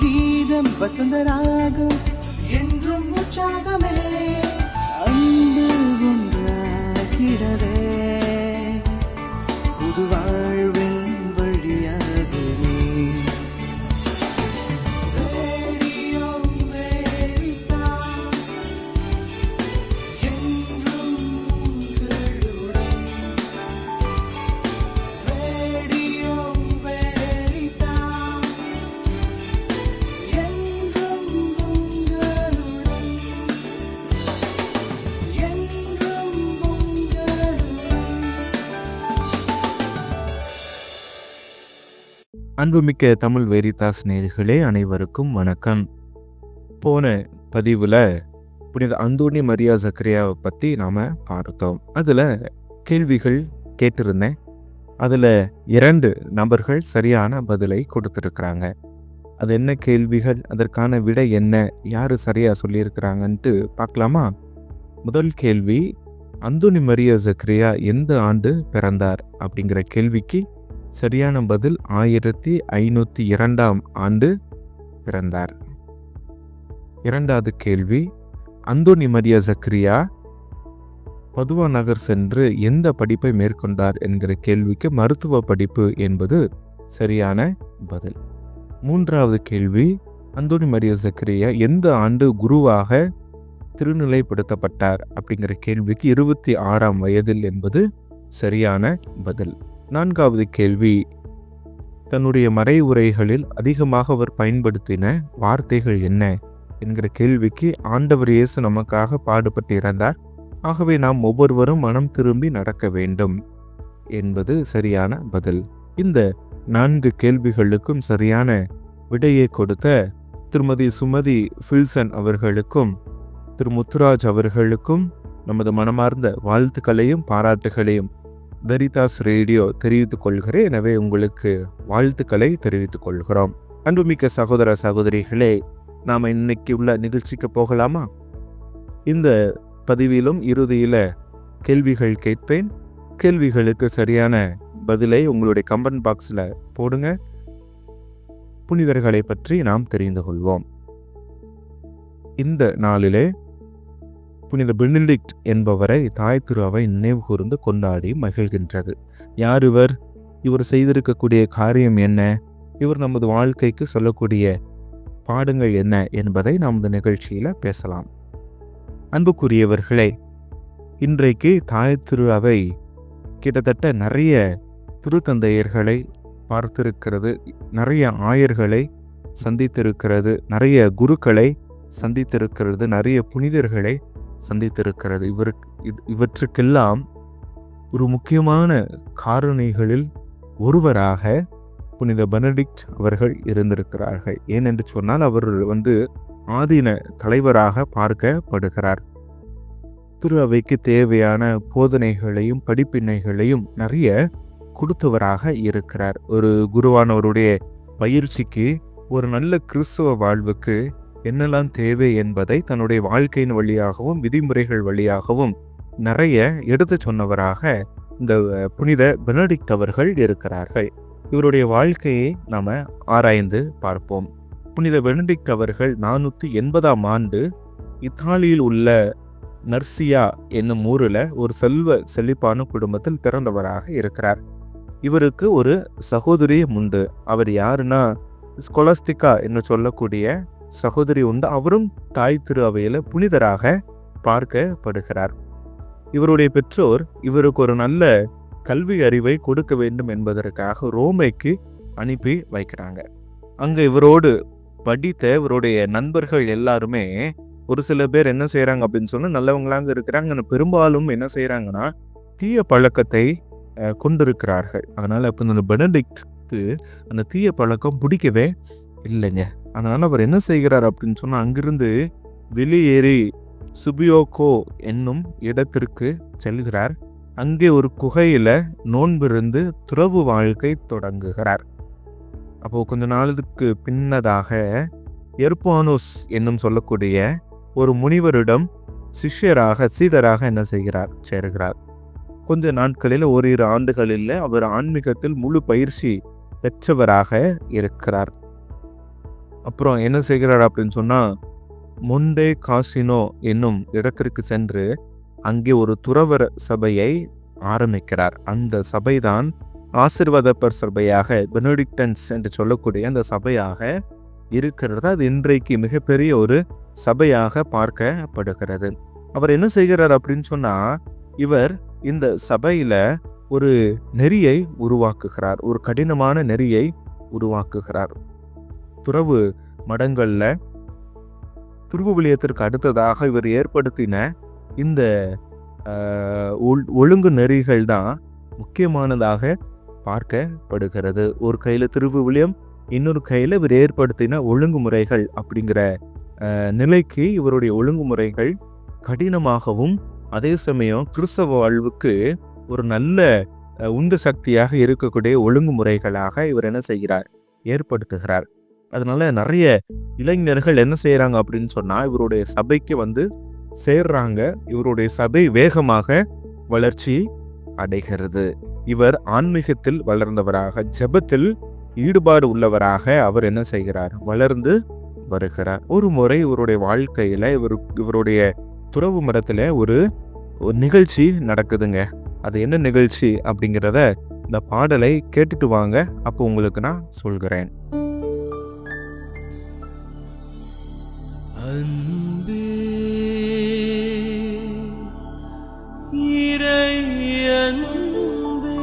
கீதம் வசந்தராகம் என்றும் உற்சாகமே அன்பு ஒன்றாகிடவே புது வாழ்வின் வழியாகவே ரேடியோ அமெரிக்கா என்றும் உங்களுடன் ரேடியோ அமெரிக்கா என்றும் உங்களுடன் என்றும் உங்களுடன். அன்புமிக்க தமிழ் வெரிதாஸ் நேயர்களே அனைவருக்கும் வணக்கம். போன பதிவில் புனித அந்தோனி மரியா ஜக்கரியாவை பற்றி நாம் பார்த்தோம். அதில் கேள்விகள் கேட்டிருந்தேன். அதில் 2 நபர்கள் சரியான பதிலை கொடுத்துருக்குறாங்க. அது என்ன கேள்விகள், அதற்கான விடை என்ன, யார் சரியாக சொல்லியிருக்கிறாங்கன்ட்டு பார்க்கலாமா? முதல் கேள்வி, அந்தோனி மரியா ஜக்கரியா எந்த ஆண்டு பிறந்தார் அப்படிங்கிற கேள்விக்கு சரியான பதில் 1502ஆம் ஆண்டு பிறந்தார். இரண்டாவது கேள்வி, அந்தோனி மரியா ஜக்கரியா பதுவா நகர் சென்று எந்த படிப்பை மேற்கொண்டார் என்கிற கேள்விக்கு மருத்துவ படிப்பு என்பது சரியான பதில். மூன்றாவது கேள்வி, அந்தோனி மரியா ஜக்கரியா எந்த ஆண்டு குருவாக திருநிலைப்படுத்தப்பட்டார் அப்படிங்கிற கேள்விக்கு 26ஆம் வயதில் என்பது சரியான பதில். நான்காவது கேள்வி, தன்னுடைய மறைவுரைகளில் அதிகமாக அவர் பயன்படுத்தின வார்த்தைகள் என்ன என்கிற கேள்விக்கு ஆண்டவர் இயேசு நமக்காக பாடுபட்டு இறந்தார், ஆகவே நாம் ஒவ்வொருவரும் மனம் திரும்பி நடக்க வேண்டும் என்பது சரியான பதில். இந்த 4 கேள்விகளுக்கும் சரியான விடையை கொடுத்த திருமதி சுமதி ஃபில்சன் அவர்களுக்கும் திரு முத்துராஜ் அவர்களுக்கும் நமது மனமார்ந்த வாழ்த்துக்களையும் பாராட்டுகளையும் வெரிதாஸ் ரேடியோ தெரிவித்துக் கொள்கிறேன். எனவே உங்களுக்கு வாழ்த்துக்களை தெரிவித்துக் கொள்கிறோம். அன்புமிக்க சகோதர சகோதரிகளே, நாம் இன்னைக்கு உள்ள நிகழ்ச்சிக்கு போகலாமா? இந்த பதிவிலும் இறுதியில் கேள்விகள் கேட்பேன். கேள்விகளுக்கு சரியான பதிலை உங்களுடைய கமெண்ட் பாக்ஸில் போடுங்க. புனிதர்களை பற்றி நாம் தெரிந்து கொள்வோம். இந்த நாளிலே புனித பெனடிக்ட் என்பவரை தாய் திரு அவை நினைவு கூர்ந்து கொண்டாடி மகிழ்கின்றது. யார் இவர்? இவர் செய்திருக்கக்கூடிய காரியம் என்ன? இவர் நமது வாழ்க்கைக்கு சொல்லக்கூடிய பாடங்கள் என்ன என்பதை நாம் இந்த நிகழ்ச்சியில் பேசலாம். அன்புக்குரியவர்களே, இன்றைக்கு தாய் திரு அவை கிட்டத்தட்ட நிறைய திருத்தந்தையர்களை பார்த்திருக்கிறது, நிறைய ஆயர்களை சந்தித்திருக்கிறது, நிறைய குருக்களை சந்தித்திருக்கிறது, நிறைய புனிதர்களை சந்தித்திருக்கிறது. இவற்றுக்கெல்லாம் ஒரு முக்கியமான காரணிகளில் ஒருவராக புனித பெனடிக்ட் அவர்கள் இருந்திருக்கிறார்கள். ஏனென்று சொன்னால் அவர் ஆதீன தலைவராக பார்க்கப்படுகிறார். திரு அவைக்கு தேவையான போதனைகளையும் படிப்பினைகளையும் நிறைய கொடுத்தவராக இருக்கிறார். ஒரு குருவானவருடைய பயிற்சிக்கு, ஒரு நல்ல கிறிஸ்தவ வாழ்வுக்கு என்னெல்லாம் தேவை என்பதை தன்னுடைய வாழ்க்கையின் வழியாகவும் விதிமுறைகள் வழியாகவும் நிறைய எடுத்து சொன்னவராக இந்த புனித பெனடிக்ட் அவர்கள் இருக்கிறார்கள். இவருடைய வாழ்க்கையை நாம் ஆராய்ந்து பார்ப்போம். புனித பெனடிக்ட் அவர்கள் 480ஆம் ஆண்டு இத்தாலியில் உள்ள நர்சியா என்னும் ஊரில் ஒரு செழிப்பான குடும்பத்தில் பிறந்தவராக இருக்கிறார். இவருக்கு ஒரு சகோதரியும் உண்டு. அவர் யாருன்னா ஸ்கொலாஸ்டிகா என்று சொல்லக்கூடிய சகோதரி உண்டு. அவரும் தாய் திரு அவையில் புனிதராக பார்க்கப்படுகிறார். இவருடைய பெற்றோர் இவருக்கு ஒரு நல்ல கல்வி அறிவை கொடுக்க வேண்டும் என்பதற்காக ரோமைக்கு அனுப்பி வைக்கிறாங்க. அங்கே இவரோடு படித்த இவருடைய நண்பர்கள் எல்லாருமே ஒரு சில பேர் என்ன செய்கிறாங்க அப்படின்னு சொன்னால் நல்லவங்களாங்க இருக்கிறாங்க. பெரும்பாலும் என்ன செய்கிறாங்கன்னா தீய பழக்கத்தை கொண்டிருக்கிறார்கள். அதனால் இப்போ இந்த பெனடிக்ட்க்கு அந்த தீய பழக்கம் பிடிக்கவே இல்லைங்க. அதனால் அவர் என்ன செய்கிறார் அப்படின்னு சொன்னால் அங்கிருந்து வெளியேறி சுபியோகோ என்னும் இடத்திற்கு செல்கிறார். அங்கே ஒரு குகையில் நோன்பிருந்து துறவு வாழ்க்கை தொடங்குகிறார். அப்போது கொஞ்ச நாளுக்கு பின்னதாக எர்பானோஸ் என்னும் சொல்லக்கூடிய ஒரு முனிவரிடம் சீடராக என்ன செய்கிறார்? சேர்கிறார். கொஞ்ச நாட்களில் ஓரிரு ஆண்டுகளில் அவர் ஆன்மீகத்தில் முழு பயிற்சி பெற்றவராக இருக்கிறார். அப்புறம் என்ன செய்கிறார் அப்படின்னு சொன்னா, மொண்டே காசினோ என்னும் இடத்திற்கு சென்று அங்கே ஒரு துறவற சபையை ஆரம்பிக்கிறார். அந்த சபைதான் ஆசீர்வாதப்பர் சபையாக, பெனடிக்டன்ஸ் என்று சொல்லக்கூடிய அந்த சபையாக இருக்கிறது. அது இன்றைக்கு மிகப்பெரிய ஒரு சபையாக பார்க்கப்படுகிறது. அவர் என்ன செய்கிறார் அப்படின்னு சொன்னா, இவர் இந்த சபையில ஒரு நெறியை உருவாக்குகிறார், ஒரு கடினமான நெறியை உருவாக்குகிறார். துறவு மடங்கள்ல துருவ விலியத்திற்கு அடுத்ததாக இவர் ஏற்படுத்தின இந்த ஒழுங்கு நெறிகள் தான் முக்கியமானதாக பார்க்கப்படுகிறது. ஒரு கையில திருவு விலியம், இன்னொரு கையில இவர் ஏற்படுத்தின ஒழுங்குமுறைகள் அப்படிங்கிற நிலைக்கு இவருடைய ஒழுங்குமுறைகள் கடினமாகவும் அதே சமயம் கிறிஸ்தவ வாழ்வுக்கு ஒரு நல்ல உந்து சக்தியாக இருக்கக்கூடிய ஒழுங்குமுறைகளாக இவர் என்ன செய்கிறார், ஏற்படுத்துகிறார். அதனால நிறைய இளைஞர்கள் என்ன செய்யறாங்க அப்படின்னு சொன்னா, இவருடைய சபைக்கு சேர்றாங்க. இவருடைய சபை வேகமாக வளர்ச்சி அடைகிறது. இவர் ஆன்மீகத்தில் வளர்ந்தவராக, ஜெபத்தில் ஈடுபாடு உள்ளவராக அவர் என்ன செய்கிறார், வளர்ந்து வருகிறார். ஒரு முறை இவருடைய வாழ்க்கையில இவருடைய துறவு மரத்துல ஒரு நிகழ்ச்சி நடக்குதுங்க. அது என்ன நிகழ்ச்சி அப்படிங்கிறத இந்த பாடலை கேட்டுட்டு வாங்க, அப்போ உங்களுக்கு நான் சொல்கிறேன். அன்பே இறை அன்பே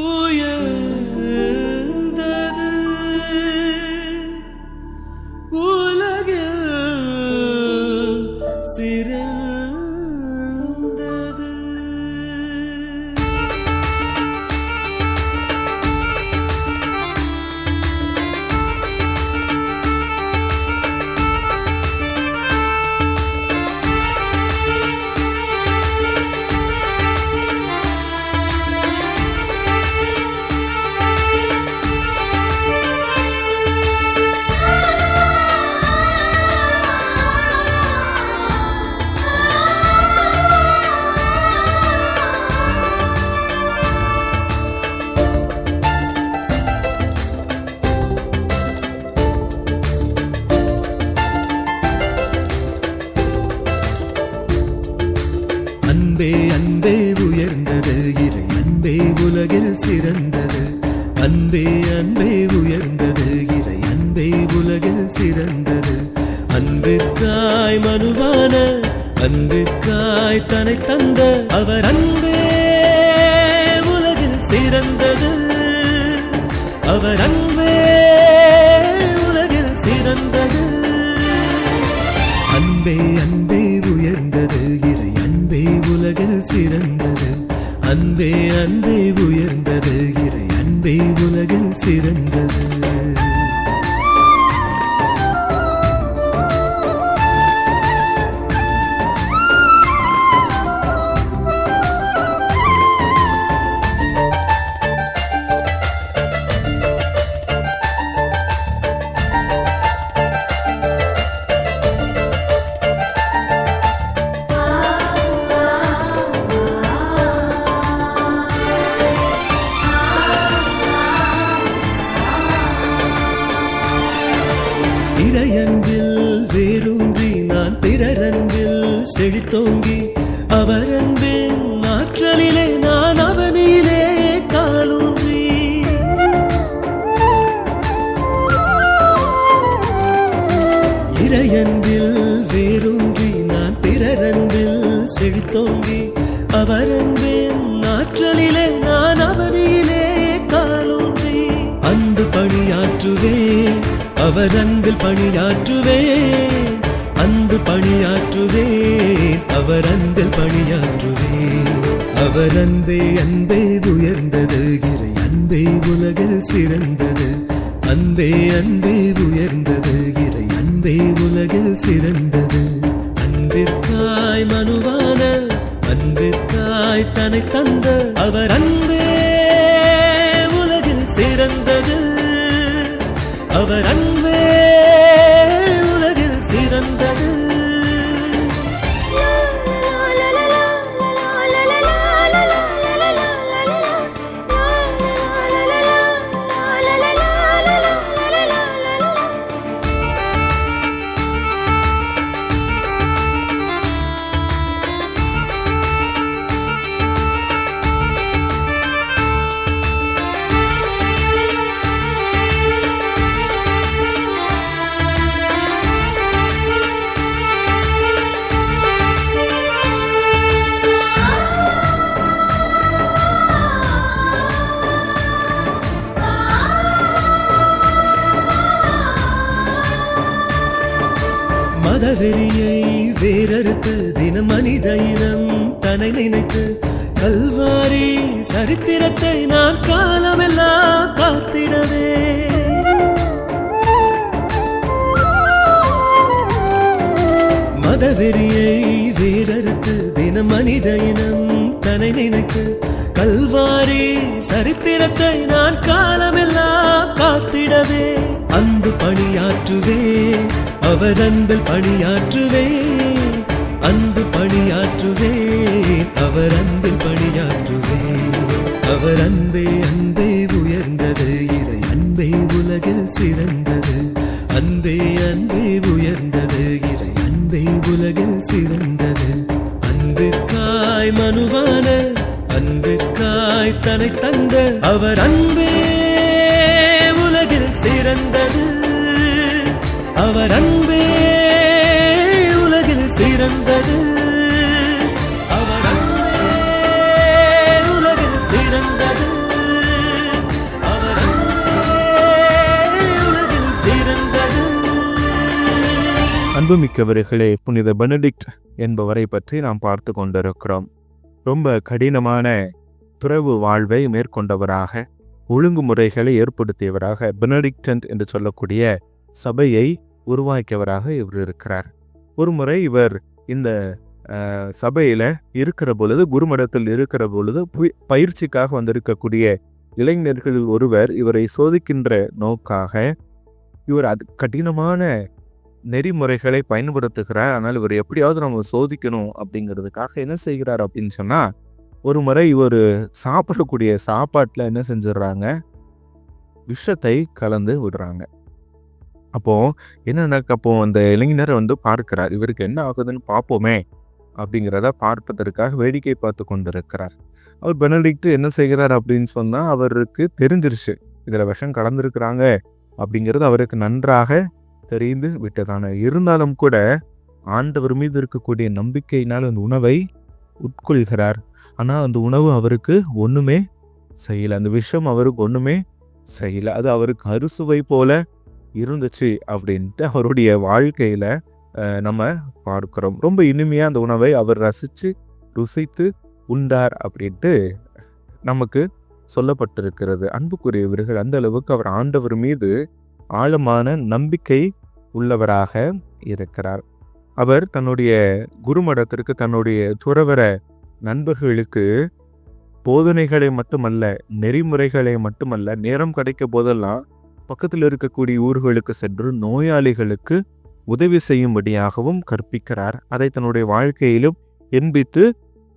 உயர்ந்தது உலகில் சிறந்தது. அன்பே அன்பே உயர்ந்தது இறை அன்பே உலகில் சிறந்தது. அன்பே அன்பே உயர்ந்தது இறை அன்பே உலகில் சிறந்தது. அன்பிற்காய் மனுவான அன்பிற்காய் தன்னை தந்த அவர் அன்பே உலகில் சிறந்தது. அவர் அன்பே உலகில் சிறந்தது. அன்பே அன்பே உயர்ந்தது இறை அன்பே உலகில் சிறந்தது. அன்பே அன்பே உயர்ந்தது இறை அன்பே உலகில் சிறந்தது. இறையன்பில் வேரூன்றி நான் பிறரன்பில் செழித்தோங்கி அவர் அன்பின் ஆற்றலிலே நான் அவனிலே காலூன்றி இறையன்பில் வேரூன்றி நான் பிறரன்பில் செழித்தோங்கி அவர் அன்பின் ஆற்றலிலே நான் அவனிலே காலூன்றி அன்பு பணியாற்றுவேன் அவர் அன்பில் பணியாற்றுவேன். அன்பு பணியாற்றுவேன் அவர் அன்பில் பணியாற்றுவேன். அவர் அன்பே அன்பே உயர்ந்தது இறை அன்பே உலகில் சிறந்தது. அன்பே அன்பே உயர்ந்தது இறை அன்பே உலகில் சிறந்தது. அன்பிற்காய் மனுவான அன்பிற்காய் தன்னை தந்த அவர் அன்பே உலகில் சிறந்தது. அவர் அன்பே உலகில் சிறந்தது. மதவெறியை வேறறுத்து தினம் மனித இனம் தன்னை நினைத்து கல்வாரி சரித்திரத்தை நான் காலமெல்லாம் காத்திடவே. மதவெறியை வேறறுத்து தினம் மனித இனம் தன்னை நினைத்து கல்வாரி சரித்திரத்தை நான் காலமெல்லாம் காத்திடவே. அன்பு பணியாற்றுவே, அவர் அன்பில் பணியாற்றுவே. அன்பு பணியாற்றுவே, அவர் அன்பில் பணியாற்றுவே. அவர் அன்பே அன்பே உயர்ந்தது, இறை அன்பே உலகில் சிறந்தது. அன்பே அன்பே உயர்ந்தது, இறை அன்பே உலகில் சிறந்தது. அன்பிற்காய் மனுவான, அன்பிற்காய் தன்னை தந்த அவர் அன்பே உலகில் சிறந்தது. அவர் அன்பே உலகில் சிறந்தது. அவர் அன்பே உலகில் சிறந்தது. அவர் அன்பே உலகில் சிறந்தது. அன்புமிக்கவர்களே, புனித பெனடிக்ட் என்பவரை பற்றி நாம் பார்த்து கொண்டிருக்கிறோம். ரொம்ப கடினமான துறவு வாழ்வை மேற்கொண்டவராக, ஒழுங்குமுறைகளை ஏற்படுத்தியவராக, பெனடிக்டன்ட் என்று சொல்லக்கூடிய சபையை உருவாக்கியவராக இவர் இருக்கிறார். ஒரு முறை இவர் இந்த சபையில இருக்கிற பொழுது, குருமடத்தில் இருக்கிற பொழுது பயிற்சிக்காக வந்திருக்கக்கூடிய இளைஞர்களில் ஒருவர் இவரை சோதிக்கின்ற நோக்காக இவர் கடினமான நெறிமுறைகளை பயன்படுத்துகிறார். ஆனால் இவர் எப்படியாவது நம்ம சோதிக்கணும் அப்படிங்கிறதுக்காக என்ன செய்கிறார் அப்படின்னு சொன்னா, ஒரு முறை இவர் சாப்பிடக்கூடிய சாப்பாட்டில் என்ன செஞ்சிடறாங்க, விஷத்தை கலந்து விடுறாங்க. அப்போ என்ன அப்போ அந்த இளைஞர் பார்க்கிறார், இவருக்கு என்ன ஆகுதுன்னு பார்ப்போமே அப்படிங்கிறத பார்ப்பதற்காக வேடிக்கை பார்த்து கொண்டிருக்கிறார். அவர் பெனடிக்ட் என்ன செய்கிறார் அப்படின்னு சொன்னா, அவருக்கு தெரிஞ்சிருச்சு இதுல விஷம் கலந்துருக்கிறாங்க அப்படிங்கிறது அவருக்கு நன்றாக தெரிந்து விட்டதான. இருந்தாலும் கூட ஆண்டவர் மீது இருக்கக்கூடிய நம்பிக்கையினால் அந்த உணவை உட்கொள்கிறார். ஆனா அந்த உணவு அவருக்கு ஒண்ணுமே செய்யல, அந்த விஷம் அவருக்கு ஒண்ணுமே செய்யல. அது அவருக்கு அறுசுவை போல இருந்துச்சு அப்படின்ட்டு அவருடைய வாழ்க்கையில நம்ம பார்க்கிறோம். ரொம்ப இனிமையா அந்த உணவை அவர் ருசித்து உண்டார் அப்படின்ட்டு நமக்கு சொல்லப்பட்டிருக்கிறது. அன்புக்குரியவர்கள், அந்த அளவுக்கு அவர் ஆண்டவர் மீது ஆழமான நம்பிக்கை உள்ளவராக இருக்கிறார். அவர் தன்னுடைய குருமடத்திற்கு, தன்னுடைய துறவர நண்பர்களுக்கு போதனைகளை மட்டுமல்ல, நெறிமுறைகளை மட்டுமல்ல, நேரம் கிடைக்க போதெல்லாம் பக்கத்தில் இருக்கக்கூடிய ஊர்களுக்கு சென்று நோயாளிகளுக்கு உதவி செய்யும்படியாகவும் கற்பிக்கிறார். அதை தன்னுடைய வாழ்க்கையிலும் எண்பித்து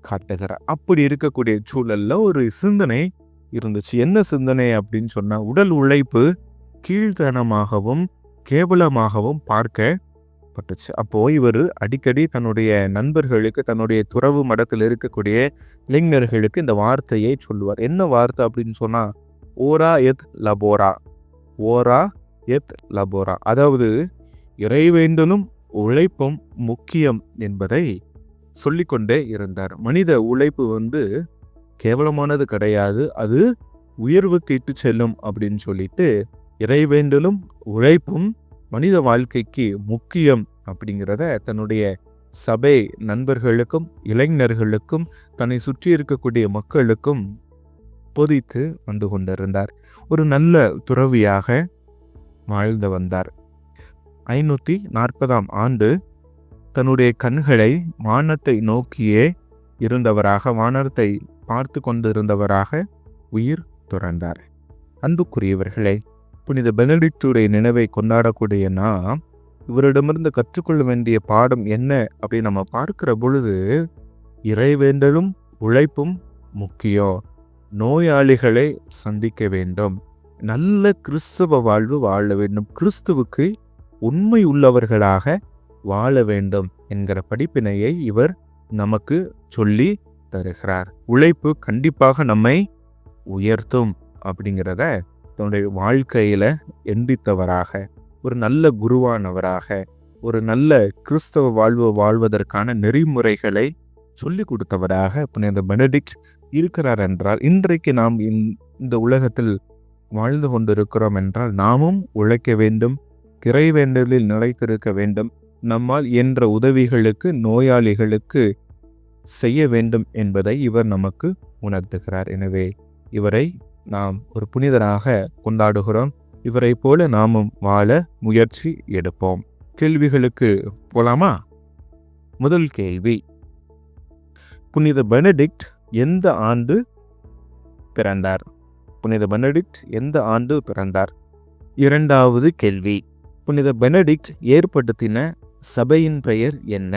காட்டுகிறார். அப்படி இருக்கக்கூடிய சூழல்ல ஒரு சிந்தனை இருந்துச்சு. என்ன சிந்தனை அப்படின்னு சொன்னா, உடல் உழைப்பு கீழ்த்தனமாகவும் கேவலமாகவும் பார்க்கப்பட்டுச்சு. அப்போ இவர் அடிக்கடி தன்னுடைய நண்பர்களுக்கு, தன்னுடைய துறவு மடத்தில் இருக்கக்கூடிய இளைஞர்களுக்கு இந்த வார்த்தையை சொல்லுவார். என்ன வார்த்தை அப்படின்னு சொன்னா, ஓரா எத் லபோரா, ஓரா எத் லபோரா. அதாவது இறைவேண்டலும் உழைப்பும் முக்கியம் என்பதை சொல்லிக்கொண்டே இருந்தார். மனித உழைப்பு கேவலமானது கிடையாது, அது உயர்வுக்கு இட்டு செல்லும் அப்படின்னு சொல்லிட்டு, இறைவேண்டலும் உழைப்பும் மனித வாழ்க்கைக்கு முக்கியம் அப்படிங்கிறத தன்னுடைய சபை நண்பர்களுக்கும் இளைஞர்களுக்கும் தன்னை சுற்றி இருக்கக்கூடிய மக்களுக்கும் போதித்து வந்து கொண்டிருந்தார். ஒரு நல்ல துறவியாக வாழ்ந்து வந்தார். 540ஆம் ஆண்டு தன்னுடைய கண்களை வானத்தை நோக்கியே இருந்தவராக, வானத்தை பார்த்து கொண்டிருந்தவராக உயிர் துறந்தார். அன்புக்குரியவர்களே, புனித பெனடிக்டுடைய நினைவை கொண்டாடக்கூடிய நாம் இவரிடமிருந்து கற்றுக்கொள்ள வேண்டிய பாடம் என்ன அப்படின்னு நம்ம பார்க்கிற பொழுது, இறைவேண்டலும் உழைப்பும் முக்கியம், நோயாளிகளை சந்திக்க வேண்டும், நல்ல கிறிஸ்தவ வாழ்வு வாழ வேண்டும், கிறிஸ்துவுக்கு உண்மை உள்ளவர்களாக வாழ வேண்டும் என்கிற படிப்பினையை இவர் நமக்கு சொல்லி தருகிறார். உழைப்பு கண்டிப்பாக நம்மை உயர்த்தும் அப்படிங்கிறத தன்னுடைய வாழ்க்கையில எண்பித்தவராக, ஒரு நல்ல குருவானவராக, ஒரு நல்ல கிறிஸ்தவ வாழ்வு வாழ்வதற்கான நெறிமுறைகளை சொல்லி கொடுத்தவராக புனித பெனடிக்ட் இருக்கிறார் என்றால், இன்றைக்கு நாம் இந்த உலகத்தில் வாழ்ந்து கொண்டிருக்கிறோம் என்றால், நாமும் உழைக்க வேண்டும், இறைவேண்டலில் நிலைத்திருக்க வேண்டும், நம்மால் இயன்ற உதவிகளுக்கு நோயாளிகளுக்கு செய்ய வேண்டும் என்பதை இவர் நமக்கு உணர்த்துகிறார். எனவே இவரை நாம் ஒரு புனிதராக கொண்டாடுகிறோம். இவரை போல நாமும் வாழ முயற்சி எடுப்போம். கேள்விகளுக்கு போலாமா? முதல் கேள்வி, புனித பெனடிக்ட் எந்த ஆண்டு பிறந்தார்? புனித பெனடிக்ட் எந்த ஆண்டு பிறந்தார்? இரண்டாவது கேள்வி, புனித பெனடிக்ட் ஏற்படுத்தின சபையின் பெயர் என்ன?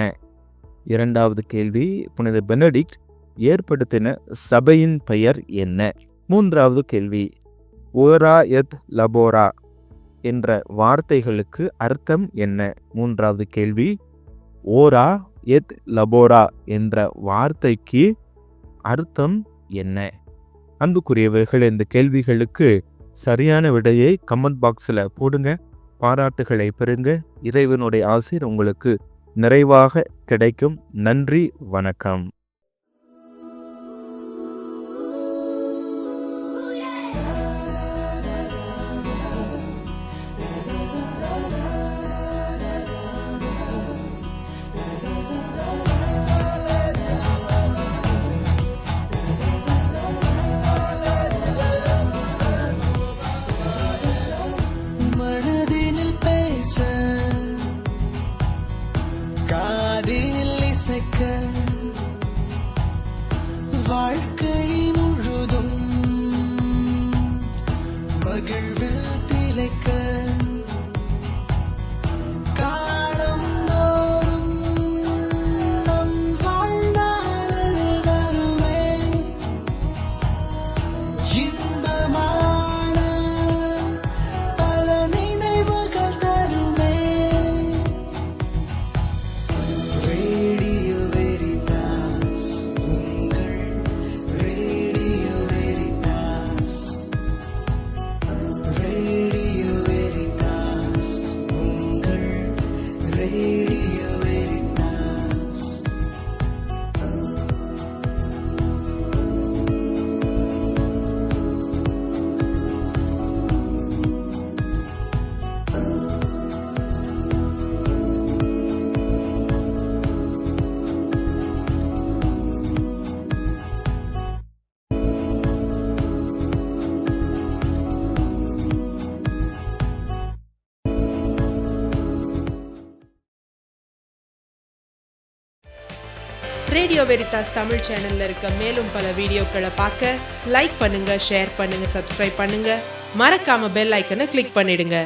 இரண்டாவது கேள்வி, புனித பெனடிக்ட் ஏற்படுத்தின சபையின் பெயர் என்ன? மூன்றாவது கேள்வி, ஓரா எத் லபோரா என்ற வார்த்தைகளுக்கு அர்த்தம் என்ன? மூன்றாவது கேள்வி, ஓரா எத் லபோரா என்ற வார்த்தைக்கு அர்த்தம் என்ன? அன்புக்குரியவர்கள், இந்த கேள்விகளுக்கு சரியான விடையை கமெண்ட் பாக்ஸில் போடுங்க. பாராட்டுகளை பெறுங்க. இறைவனுடைய ஆசீர் உங்களுக்கு நிறைவாக கிடைக்கும். நன்றி, வணக்கம். வாழ்க்கை முழுதும் மகிழ்வில் திளைக்க காலம் தோறும் நம் வாழ்நாளில் வருமே இன்பமான பல நினைவுகள் தருமே. ரேடியோ வெரிதாஸ், உங்கள் ரேடியோ வெரிதாஸ், ரேடியோ வெரிதாஸ், உங்கள் radio Veritas. Radio Veritas Tamil சேனல்ல இருக்க மேலும் பல வீடியோக்களை பார்க்க லைக் பண்ணுங்க, ஷேர் பண்ணுங்க, சப்ஸ்கிரைப் பண்ணுங்க. மறக்காம பெல் ஐக்கனை கிளிக் பண்ணிடுங்க.